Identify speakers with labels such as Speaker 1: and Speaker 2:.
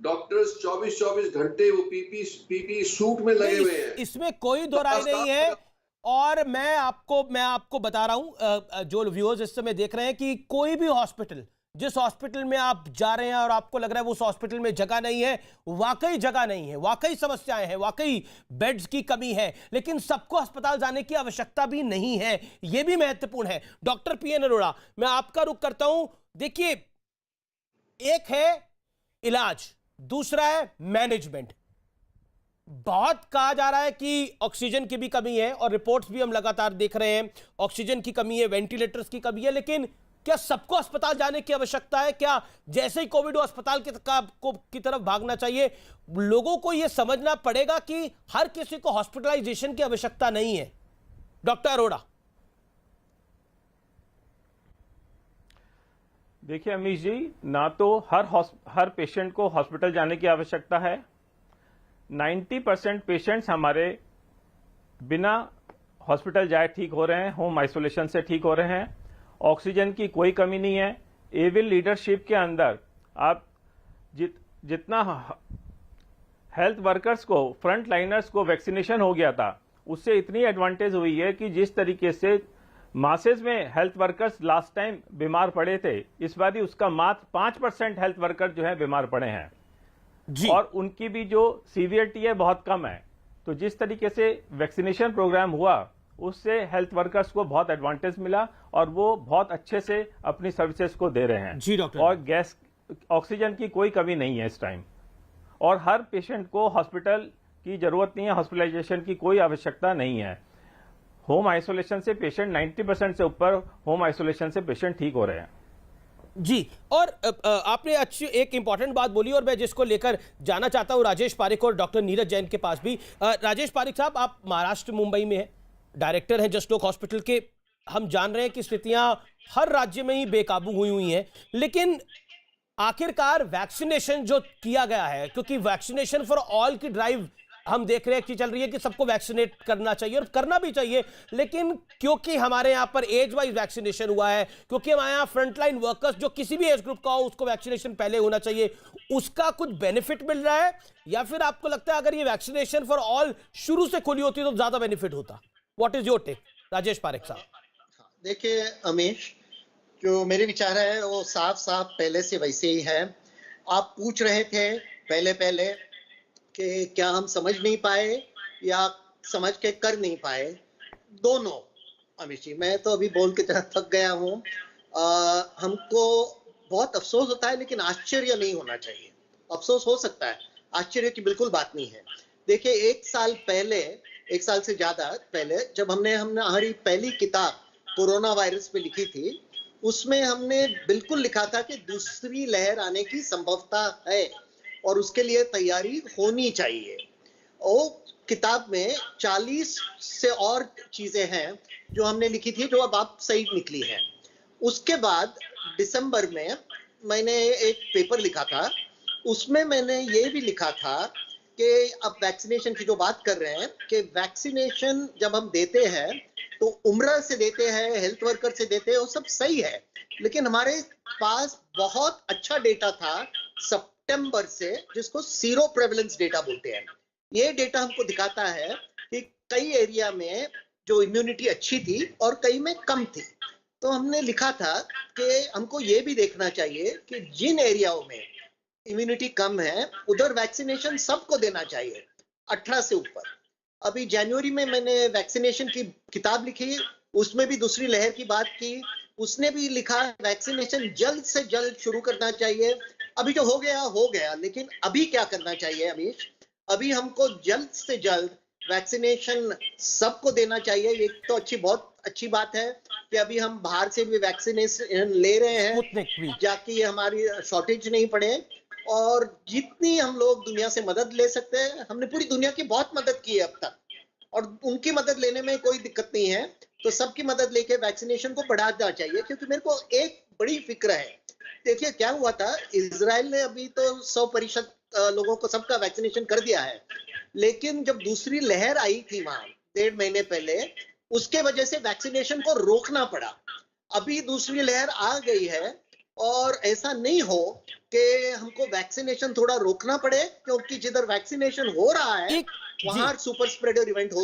Speaker 1: Doctors 24-24 घंटे वो PP suit में लगे हुए हैं।
Speaker 2: इसमें कोई दो राय नहीं है। और मैं आपको बता रहा हूं, जो व्यूअर्स इस समय देख रहे हैं, कि कोई भी हॉस्पिटल, जिस हॉस्पिटल में आप जा रहे हैं और आपको लग रहा है उस हॉस्पिटल में जगह नहीं है, वाकई जगह नहीं है, वाकई समस्याएं हैं, वाकई बेड्स की कमी है, लेकिन सबको अस्पताल जाने की आवश्यकता भी नहीं है, यह भी महत्वपूर्ण है। डॉक्टर पीएन अरोड़ा, मैं आपका रुख करता हूं। देखिए, एक है इलाज, दूसरा है मैनेजमेंट। बहुत कहा जा रहा है कि ऑक्सीजन की भी कमी है, और रिपोर्ट्स भी हम लगातार देख रहे हैं, ऑक्सीजन की कमी है, वेंटिलेटर्स की कमी है, लेकिन क्या सबको अस्पताल जाने की आवश्यकता है? क्या जैसे ही कोविड हो अस्पताल की तरफ भागना चाहिए? लोगों को यह समझना पड़ेगा कि हर किसी को हॉस्पिटलाइजेशन की आवश्यकता नहीं है। डॉक्टर अरोड़ा।
Speaker 3: देखिए अमीश जी, ना तो हर पेशेंट को हॉस्पिटल जाने की आवश्यकता है। 90% पेशेंट्स हमारे बिना हॉस्पिटल जाए ठीक हो रहे हैं, होम आइसोलेशन से ठीक हो रहे हैं। ऑक्सीजन की कोई कमी नहीं है। एविल लीडरशिप के अंदर आप जितना हेल्थ वर्कर्स को, फ्रंट लाइनर्स को वैक्सीनेशन हो गया था, उससे इतनी एडवांटेज हुई है कि जिस तरीके से मासेस में हेल्थ वर्कर्स लास्ट टाइम बीमार पड़े थे, इस बार ही उसका मात्र 5% हेल्थ वर्कर जो है बीमार पड़े हैं जी। और उनकी भी जो सीवियरिटी है बहुत कम है। तो जिस तरीके से वैक्सीनेशन प्रोग्राम हुआ, उससे हेल्थ वर्कर्स को बहुत एडवांटेज मिला और वो बहुत अच्छे से अपनी सर्विसेज को दे रहे हैं
Speaker 2: जी डॉक्टर।
Speaker 3: और गैस ऑक्सीजन की कोई कमी नहीं है इस टाइम, और हर पेशेंट को हॉस्पिटल की जरूरत नहीं है, हॉस्पिटलाइजेशन की कोई आवश्यकता नहीं है। होम आइसोलेशन से पेशेंट 90% से ऊपर होम आइसोलेशन से पेशेंट ठीक हो रहे हैं
Speaker 2: जी। और आपने अच्छी एक इंपॉर्टेंट बात बोली, और मैं जिसको लेकर जाना चाहता हूं राजेश पारिक और डॉक्टर नीरज जैन के पास भी। राजेश पारिक साहब, आप महाराष्ट्र मुंबई में हैं, डायरेक्टर हैं जस्ट लोक हॉस्पिटल के। हम जान रहे हैं कि स्थितियां हर राज्य में ही बेकाबू हुई हैं, लेकिन आखिरकार वैक्सीनेशन जो किया गया है, क्योंकि वैक्सीनेशन फॉर ऑल की ड्राइव हम देख रहे हैं कि चल रही है कि सबको वैक्सीनेट करना चाहिए, और करना भी चाहिए, लेकिन क्योंकि हमारे यहां पर एज वाइज वैक्सीनेशन हुआ है, क्योंकि हमारे यहां फ्रंटलाइन वर्कर्स जो किसी भी एज ग्रुप का हो उसको वैक्सीनेशन पहले होना चाहिए, उसका कुछ बेनिफिट मिल रहा है? या फिर आपको लगता है अगर ये वैक्सीनेशन फॉर ऑल शुरू से खुली होती तो ज्यादा बेनिफिट होता? What is your take, Rajesh Pareek साहब?
Speaker 4: देखिए अमीश, जो मेरे विचार है वो साफ साफ पहले से वैसे ही है। आप पूछ रहे थे पहले कि क्या हम समझ नहीं पाए या समझ के कर नहीं पाए, दोनों। अमीश जी, मैं तो अभी बोल के थक गया हूँ। हमको बहुत अफसोस होता है, लेकिन आश्चर्य नहीं होना चाहिए। अफसोस हो सकता है, आश्चर्य की बिल्कुल बात नहीं है। देखिए, एक साल से ज्यादा पहले जब हमने हमारी पहली किताब कोरोना वायरस पे लिखी थी, उसमें हमने बिल्कुल लिखा था कि दूसरी लहर आने की संभावना है और उसके लिए तैयारी होनी चाहिए। वो किताब में 40 से और चीजें हैं जो हमने लिखी थी, जो अब आप सही निकली हैं। उसके बाद दिसंबर में मैंने एक पेपर लिखा था, उसमें मैंने ये भी लिखा था कि अब वैक्सीनेशन की जो बात कर रहे हैं, कि वैक्सीनेशन जब हम देते हैं तो उम्र से देते हैं, हेल्थ वर्कर से देते हैं, वो सब सही है, लेकिन हमारे पास बहुत अच्छा डेटा था सितंबर से, जिसको सीरो प्रेवलेंस डेटा बोलते हैं। ये डेटा हमको दिखाता है कि कई एरिया में जो इम्यूनिटी अच्छी थी और कई में कम थी। तो हमने लिखा था कि हमको ये भी देखना चाहिए कि जिन एरियाओं में इम्यूनिटी कम है, उधर वैक्सीनेशन सबको देना चाहिए 18 से ऊपर। अभी जनवरी में मैंने वैक्सीनेशन की किताब लिखी, उसमें भी दूसरी लहर की बात की। उसने भी लिखा वैक्सीनेशन जल्द से जल्द शुरू करना चाहिए। अभी जो हो गया, लेकिन अभी क्या करना चाहिए अमीश? अभी हमको जल्द से जल्द वैक्सीनेशन सबको देना चाहिए। एक तो बहुत अच्छी बात है कि अभी हम बाहर से भी वैक्सीनेशन ले रहे हैं, जाकि हमारी शॉर्टेज नहीं पड़े। और जितनी हम लोग दुनिया से मदद ले सकते हैं, हमने पूरी दुनिया की बहुत मदद की है अब तक, और उनकी मदद लेने में कोई दिक्कत नहीं है। तो सबकी मदद लेके वैक्सीनेशन को बढ़ाना चाहिए, क्योंकि मेरे को एक बड़ी फिक्र है। देखिए क्या हुआ था, इजराइल ने अभी तो 100% लोगों को सबका वैक्सीनेशन कर दिया है, लेकिन जब दूसरी लहर आई थी वहां 1.5 महीने पहले, उसके वजह से वैक्सीनेशन को रोकना पड़ा। अभी दूसरी लहर आ गई है और ऐसा नहीं हो कि हमको वैक्सीनेशन थोड़ा रोकना पड़े, क्योंकि जिधर वैक्सीनेशन हो रहा है
Speaker 2: एक-
Speaker 4: वहां
Speaker 2: जी।
Speaker 4: सुपर स्प्रेडर इवेंट हो